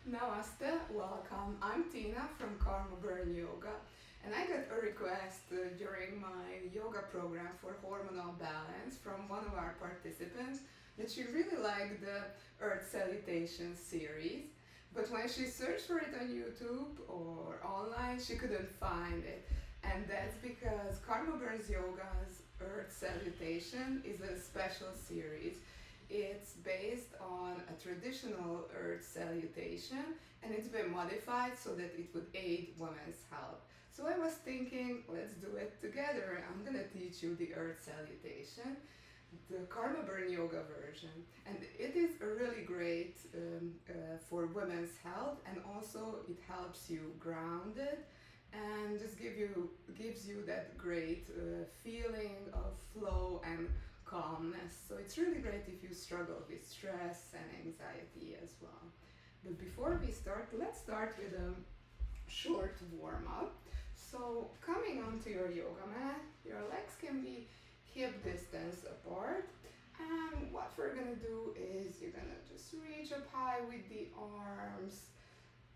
Namaste, welcome. I'm Tina from Karmaburn Yoga, and I got a request during my yoga program for Hormonal Balance from one of our participants that she really liked the Earth Salutations series, but when she searched for it on YouTube or online, she couldn't find it. And that's because Karmaburn's Yoga's Earth Salutation is a special series. It's based on a traditional earth salutation, and it's been modified so that it would aid women's health. So I was thinking, let's do it together. I'm gonna teach you the earth salutation, the Karmaburn yoga version, and it is really great for women's health, and also it helps you grounded and just gives you that great feeling of flow and calmness. So it's really great if you struggle with stress and anxiety as well. But before we start, let's start with a short warm up. So coming onto your yoga mat, your legs can be hip distance apart. And what we're gonna do is you're gonna just reach up high with the arms,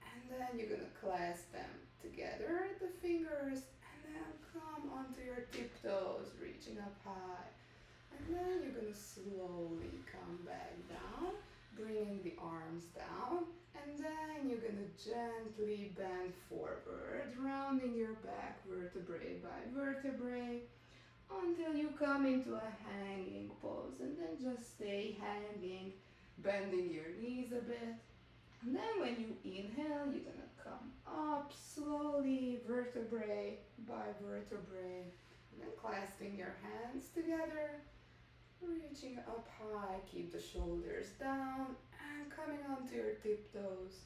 and then you're gonna clasp them together, the fingers, and then come onto your tiptoes, reaching up high. And then you're gonna slowly come back down, bringing the arms down, and then you're gonna gently bend forward, rounding your back vertebrae by vertebrae until you come into a hanging pose, and then just stay hanging, bending your knees a bit. And then when you inhale, you're gonna come up slowly, vertebrae by vertebrae, and then clasping your hands together, reaching up high, keep the shoulders down, and coming onto your tiptoes.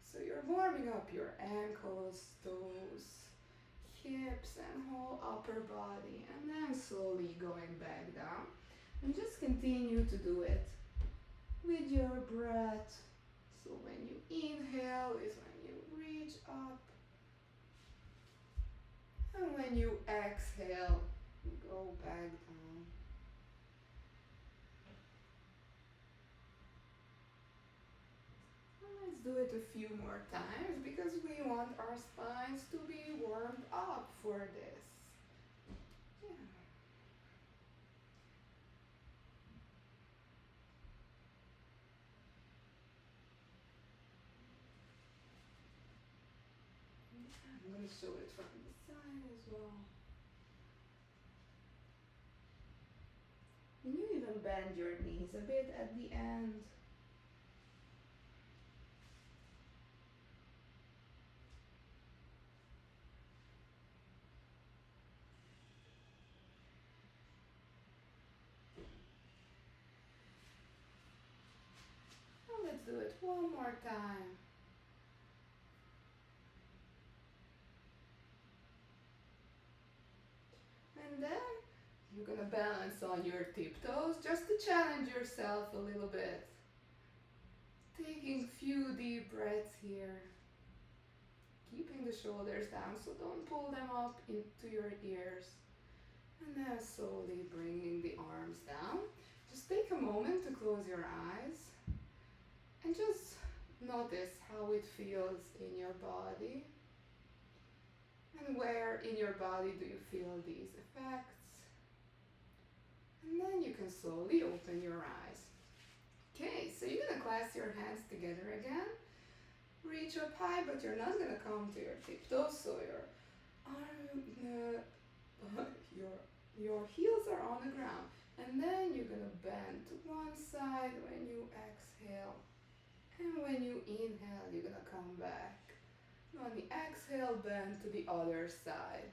So you're warming up your ankles, toes, hips, and whole upper body, and then slowly going back down. And just continue to do it with your breath. So when you inhale is when you reach up, and when you exhale, you go back down. And let's do it a few more times because we want our spines to be warmed up for this. Yeah. I'm going to show it from the side as well. And you even bend your knees a bit at the end. And let's do it one more time. And then you're gonna balance on your tiptoes just to challenge yourself a little bit. Taking a few deep breaths here. Keeping the shoulders down, so don't pull them up into your ears. And then slowly bringing the arms down. Just take a moment to close your eyes and just notice how it feels in your body. And where in your body do you feel these effects? And then you can slowly open your eyes. Okay, so you're gonna clasp your hands together again. Reach up high, but you're not gonna come to your tiptoes, so your heels are on the ground. And then you're gonna bend to one side when you exhale. And when you inhale, you're gonna come back. On the exhale, bend to the other side.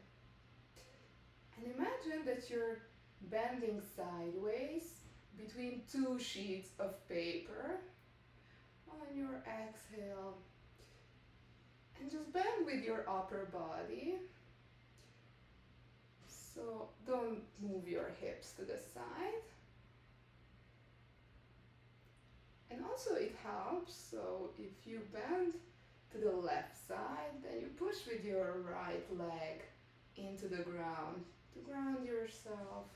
And imagine that you're bending sideways between two sheets of paper. On your exhale, and just bend with your upper body. So don't move your hips to the side. And also it helps, so if you bend to the left side, then you push with your right leg into the ground to ground yourself.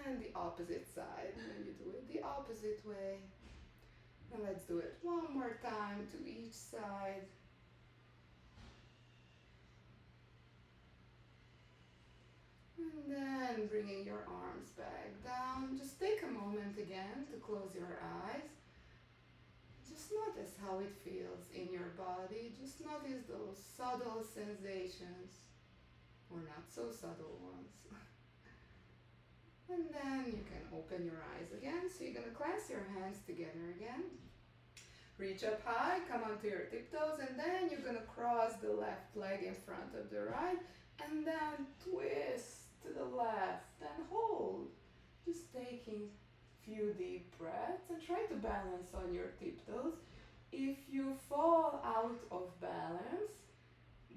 And the opposite side, when you do it the opposite way. And let's do it one more time to each side. And then bringing your arms back down. Just take a moment again to close your eyes. Just notice how it feels in your body. Just notice those subtle sensations, or not so subtle ones. And then you can open your eyes again. So you're gonna clasp your hands together again. Reach up high, come onto your tiptoes, and then you're gonna cross the left leg in front of the right, and then twist to the left, then hold. Just taking few deep breaths and try to balance on your tiptoes. If you fall out of balance,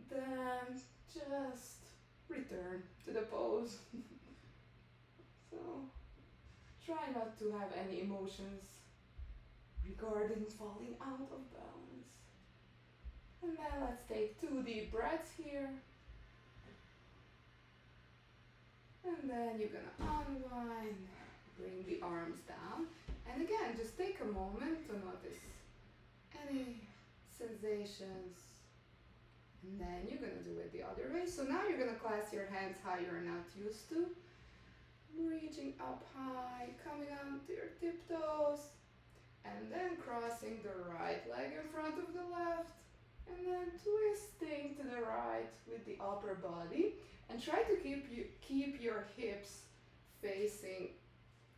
then just return to the pose. So try not to have any emotions regarding falling out of balance. And then let's take 2 deep breaths here. And then you're gonna unwind, bring the arms down. And again, just take a moment to notice any sensations. And then you're gonna do it the other way. So now you're gonna clasp your hands how you're not used to. Reaching up high, coming onto your tiptoes. And then crossing the right leg in front of the left. And then twisting to the right with the upper body. And try to keep your hips facing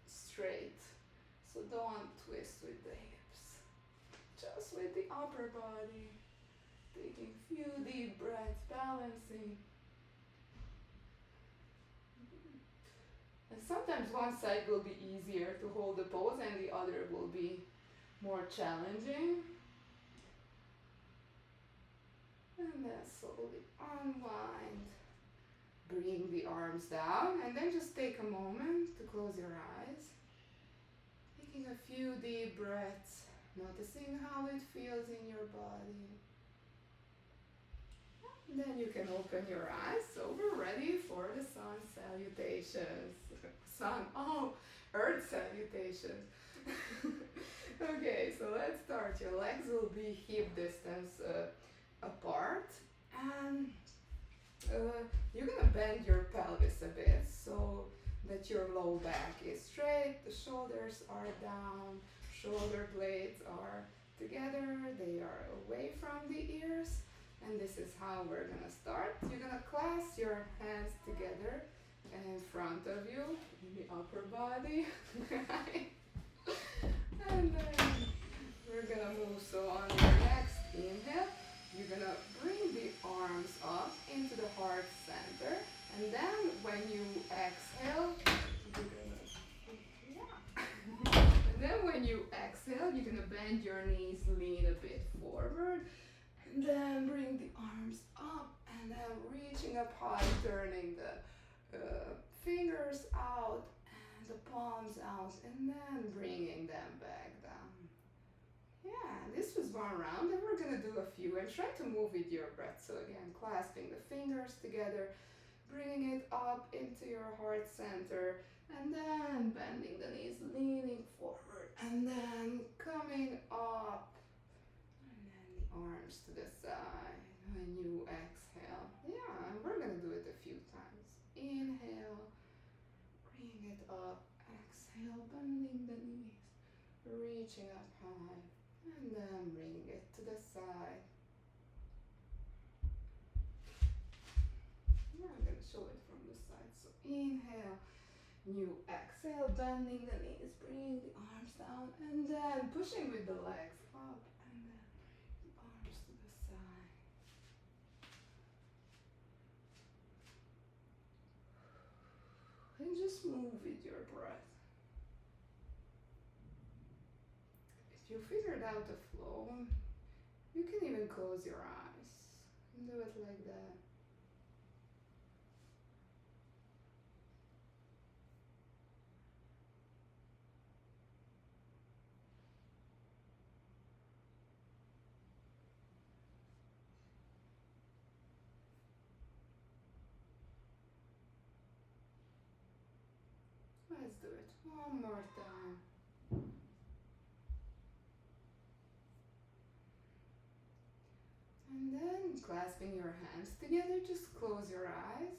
straight. So don't twist with the hips. Just with the upper body. Taking few deep breaths, balancing. And sometimes one side will be easier to hold the pose and the other will be more challenging. And then slowly unwind. Bring the arms down and then just take a moment to close your eyes. Taking a few deep breaths, noticing how it feels in your body. And then you can open your eyes, so we're ready for the sun salutations. Earth salutations. Okay, so let's start. Your legs will be hip distance apart, and you're gonna bend your pelvis a bit so that your low back is straight, the shoulders are down, shoulder blades are together, they are away from the ears. And this is how we're gonna start. You're gonna clasp your hands together in front of you, in the upper body. And then we're gonna move. So on your next inhale, you're gonna bring the arms up into the heart center. And then when you exhale, and then when you exhale, you're gonna bend your knees, lean a bit forward. And then bring the arms up and then reaching up high, turning the fingers out and the palms out, and then bringing them back down. Yeah, this was one round and we're gonna do a few and try to move with your breath. So again, clasping the fingers together, bringing it up into your heart center, and then bending the knees, leaning forward, and then coming up. Arms to the side when you exhale. Yeah, and we're gonna do it a few times. Inhale, bring it up. Exhale, bending the knees, reaching up high, and then bring it to the side. Yeah, I'm gonna show it from the side. So inhale, you exhale, bending the knees, bringing the arms down, and then pushing with the legs up. And just move with your breath. If you figured out the flow, you can even close your eyes and do it like that. Let's do it one more time. clasping your hands together, just close your eyes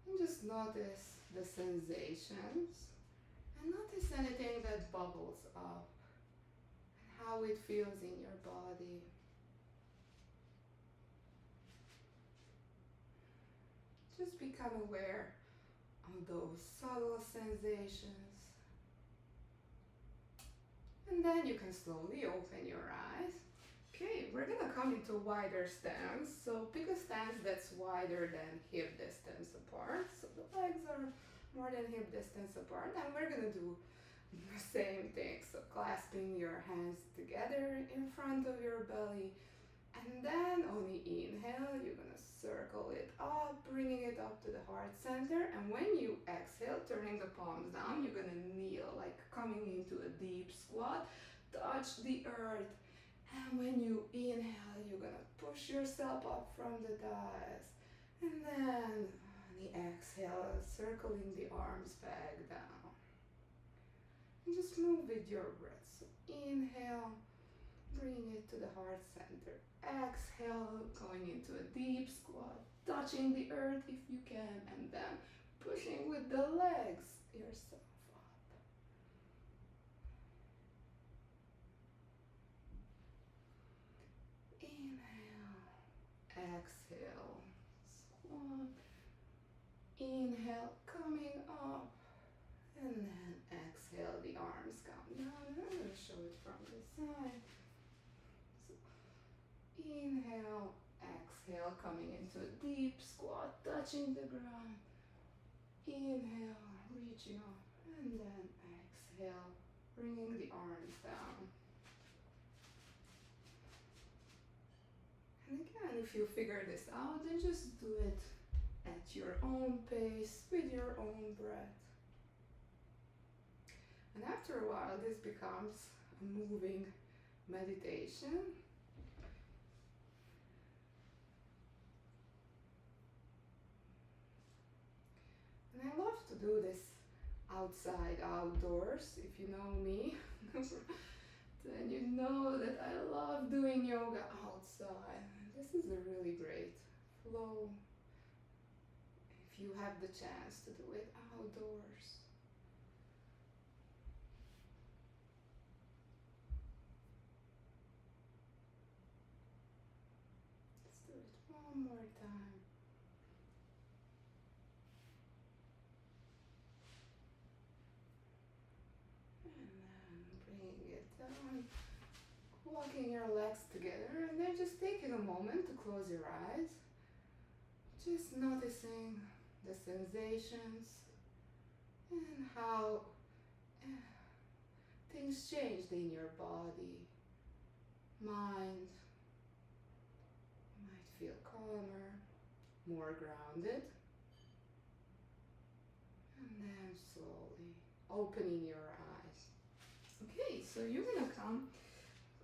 and just notice the sensations and notice anything that bubbles up and how it feels in your body. Just become aware of those subtle sensations. And then you can slowly open your eyes. Okay, we're gonna come into a wider stance. So pick a stance that's wider than hip distance apart. So the legs are more than hip distance apart. And we're gonna do the same thing. So clasping your hands together in front of your belly. And then on the inhale, you're gonna circle it up, bringing it up to the heart center. And when you exhale, turning the palms down, you're gonna kneel, like coming into a deep squat. Touch the earth. And when you inhale, you're gonna push yourself up from the thighs. And then on the exhale, circling the arms back down. And just move with your breath. So inhale, bring it to the heart center. Exhale, going into a deep squat, touching the earth if you can, and then pushing with the legs yourself up. Inhale, exhale, squat. Inhale, coming up, and then exhale, the arms come down. I'm going to show it from this side. Inhale, exhale, coming into a deep squat, touching the ground. Inhale, reaching up, and then exhale, bringing the arms down. And again, if you figure this out, then just do it at your own pace, with your own breath. And after a while, this becomes a moving meditation. And I love to do this outside, outdoors. If you know me, then you know that I love doing yoga outside. This is a really great flow if you have the chance to do it outdoors. Let's do it one more time. Walking your legs together, and then just taking a moment to close your eyes, just noticing the sensations and how things changed in your body, mind. You might feel calmer, more grounded, and then slowly opening your eyes. Okay, so you're gonna come.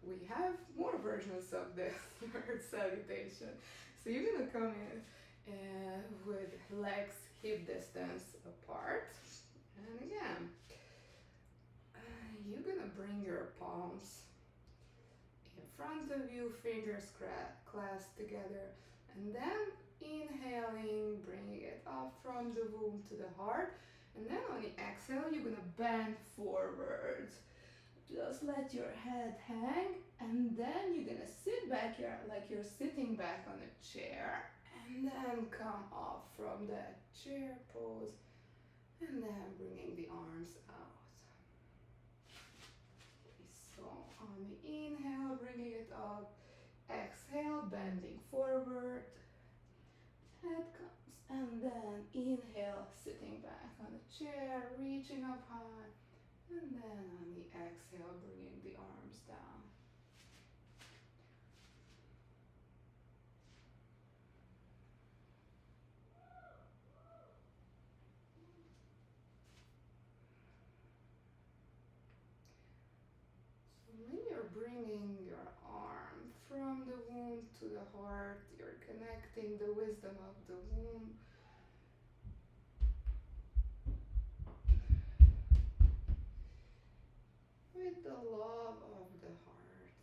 We have more versions of this Earth Salutation. So you're gonna come in with legs hip distance apart. And again, you're gonna bring your palms in front of you, fingers clasped together. And then inhaling, bringing it up from the womb to the heart. And then on the exhale, you're gonna bend forward. Just let your head hang, and then you're gonna sit back here like you're sitting back on a chair, and then come up from that chair pose, and then bringing the arms out. So on the inhale, bringing it up, exhale, bending forward, head comes, and then inhale, sitting back on a chair, reaching up high. And then on the exhale, bringing the arms down. So when you're bringing your arm from the womb to the heart, you're connecting the wisdom of the womb. With the love of the heart.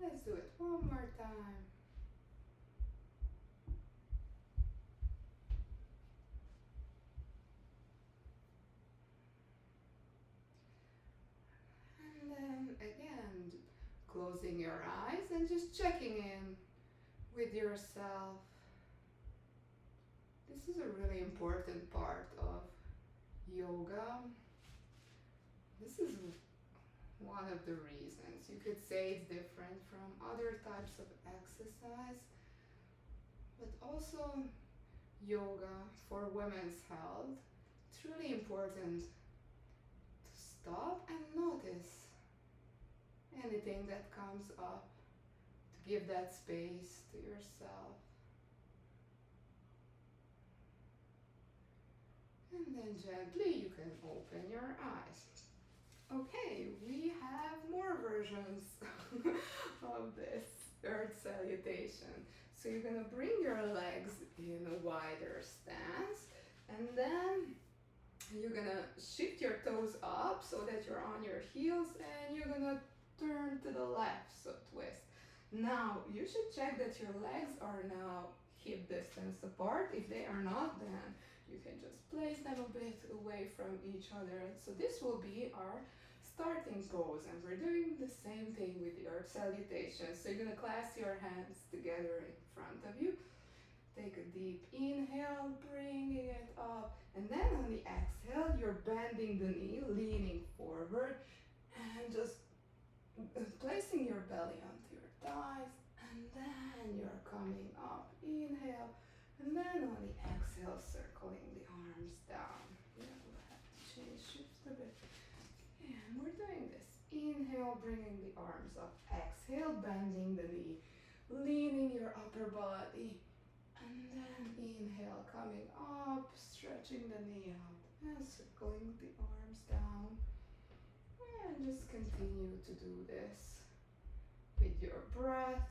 Let's do it one more time. And then again, closing your eyes and just checking in with yourself. This is a really important part of yoga. This is one of the reasons. You could say it's different from other types of exercise, but also yoga for women's health. It's really important to stop and notice anything that comes up, to give that space to yourself. And then gently you can open your eyes. Okay, we have more versions of this Earth Salutation. So you're gonna bring your legs in a wider stance, and then you're gonna shift your toes up so that you're on your heels, and you're gonna turn to the left, so twist. Now, you should check that your legs are now hip distance apart. If they are not, then you can just place them a bit away from each other. So this will be our starting pose, and we're doing the same thing with the Earth Salutation. So you're gonna clasp your hands together in front of you. Take a deep inhale, bringing it up, and then on the exhale, you're bending the knee, leaning forward, and just placing your belly onto your thighs, and then you're coming up. Inhale, and then on the exhale, circling the arms down. Yeah, we'll have to change shifts a bit. And we're doing this. Inhale, bringing the arms up. Exhale, bending the knee, leaning your upper body. And then inhale, coming up, stretching the knee out, and circling the arms down. And just continue to do this with your breath.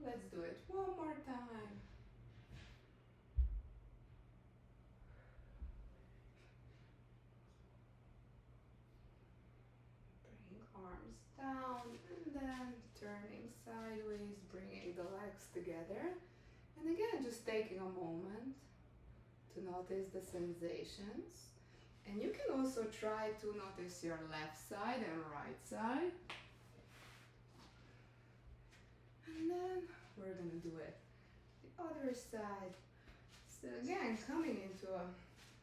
Let's do it one more time. Bring arms down, and then turning sideways, bringing the legs together. And again, just taking a moment to notice the sensations. And you can also try to notice your left side and right side. And then we're gonna do it the other side. So again, coming into a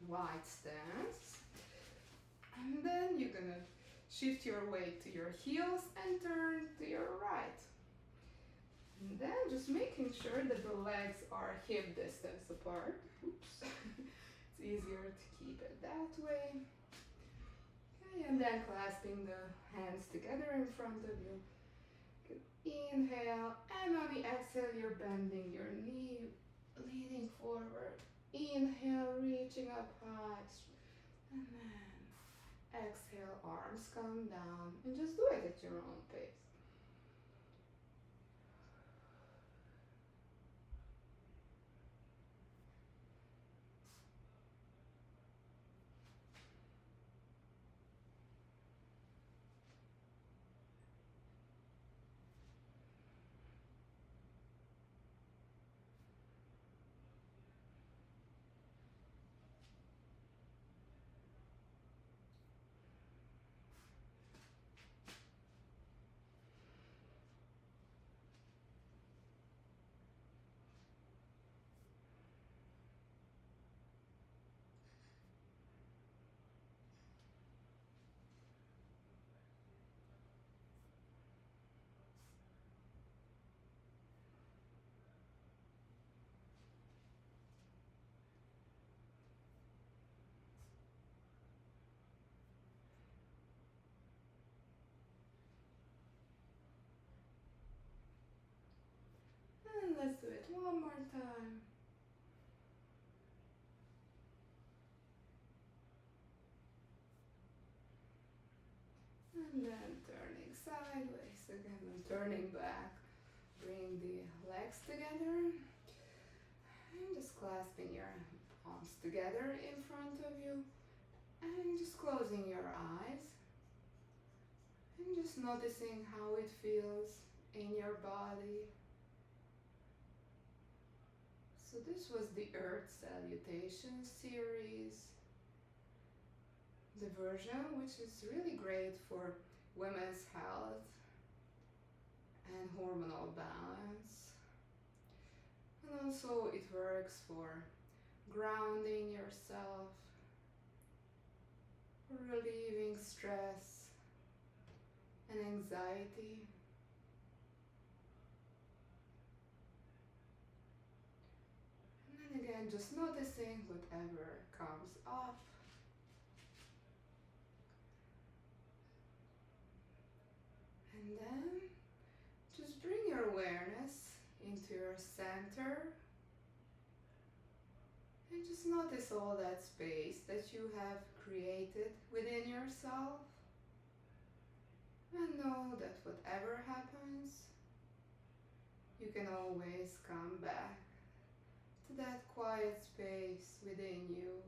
wide stance. And then you're gonna shift your weight to your heels and turn to your right. And then just making sure that the legs are hip distance apart. Oops. It's easier to keep it that way. Okay, and then clasping the hands together in front of you. Good. Inhale, and on the exhale, you're bending your knee, leaning forward. Inhale, reaching up high. And then exhale, arms come down. And just do it at your own pace. One more time. And then turning sideways again and turning back. Bring the legs together. And just clasping your palms together in front of you. And just closing your eyes. And just noticing how it feels in your body. So this was the Earth Salutations series. The version which is really great for women's health and hormonal balance. And also it works for grounding yourself, relieving stress and anxiety. And then again, just noticing whatever comes up. And then just bring your awareness into your center. And just notice all that space that you have created within yourself. And know that whatever happens, you can always come back to that quiet space within you.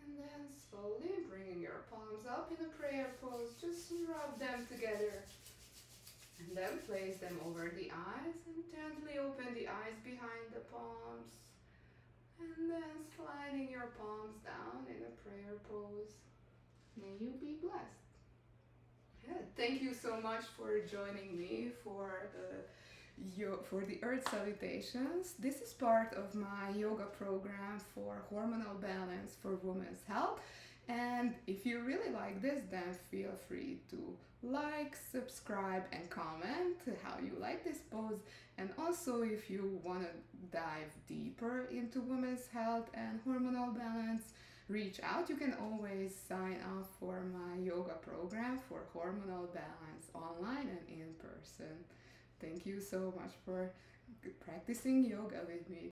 And then slowly bringing your palms up in a prayer pose, just rub them together. And then place them over the eyes and gently open the eyes behind the palms. And then sliding your palms down in a prayer pose. May you be blessed. Yeah, thank you so much for joining me for the Earth Salutations. This is part of my yoga program for hormonal balance for women's health. And if you really like this, then feel free to like, subscribe, and comment how you like this pose. And also, if you want to dive deeper into women's health and hormonal balance, reach out. You can always sign up for my yoga program for hormonal balance online and in person. Thank you so much for practicing yoga with me.